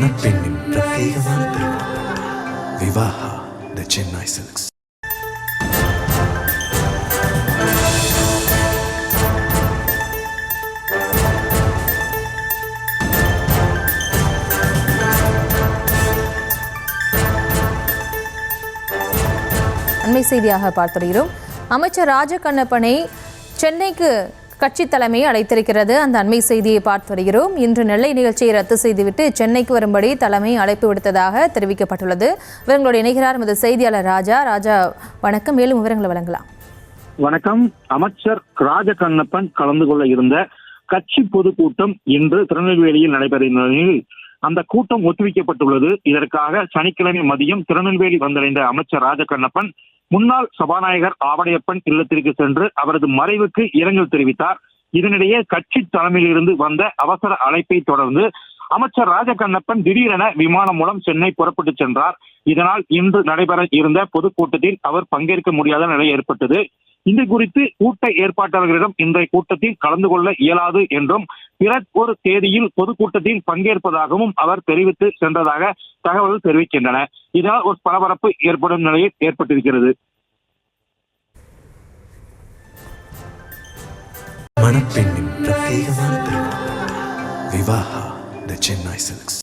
மணப்பெண்ணின் பிரத்யேகமான திருமணம் விவாஹா தி சென்னை சில்க்ஸ். அண்மை செய்தியாக பார்த்திருக்கிறோம். அமைச்சர் ராஜகண்ணப்பனை சென்னைக்கு கட்சி தலைமை அழைத்திருக்கிறது. அந்த அண்மை செய்தியை பார்த்து வருகிறோம். இன்று நெல்லை நிகழ்ச்சியை ரத்து செய்துவிட்டு சென்னைக்கு வரும்படி தலைமை அழைப்பு விடுத்ததாக தெரிவிக்கப்பட்டுள்ளது. விவரங்களோடு இணைகிறார் நமது செய்தியாளர் ராஜா. ராஜா வணக்கம், மேலும் விவரங்களை வழங்கலாம். வணக்கம். அமைச்சர் ராஜகண்ணப்பன் கலந்து கொள்ள இருந்த கட்சி பொதுக்கூட்டம் இன்று திருநெல்வேலியில் நடைபெற நிலையில் அந்த கூட்டம் ஒத்திவைக்கப்பட்டுள்ளது. இதற்காக சனிக்கிழமை மதியம் திருநெல்வேலி வந்தடைந்த அமைச்சர் ராஜகண்ணப்பன் முன்னாள் சபாநாயகர் ஆவடையப்பன் இல்லத்திற்கு சென்று அவரது மறைவுக்கு இரங்கல் தெரிவித்தார். இதனிடையே கட்சி தலைமையிலிருந்து வந்த அவசர அழைப்பை தொடர்ந்து அமைச்சர் ராஜகண்ணப்பன் திடீரென விமானம் மூலம் சென்னை புறப்பட்டு சென்றார். இதனால் இன்று நடைபெற இருந்த பொதுக்கூட்டத்தில் அவர் பங்கேற்க முடியாத நிலை ஏற்பட்டது. இது குறித்து கூட்ட ஏற்பாட்டாளர்களிடம் இன்றைய கூட்டத்தில் கலந்து கொள்ள இயலாது என்றும் பிற ஒரு தேதியில் பொதுக்கூட்டத்தில் பங்கேற்பதாகவும் அவர் தெரிவித்து சென்றதாக தகவல்கள் தெரிவிக்கின்றன. இதனால் ஒரு பரபரப்பு ஏற்படும் நிலையில் ஏற்பட்டிருக்கிறது. மணப்பெண்ணின் பிரத்யேகமான திருமணம் விவாஹா தி சென்னை சில்க்ஸ்.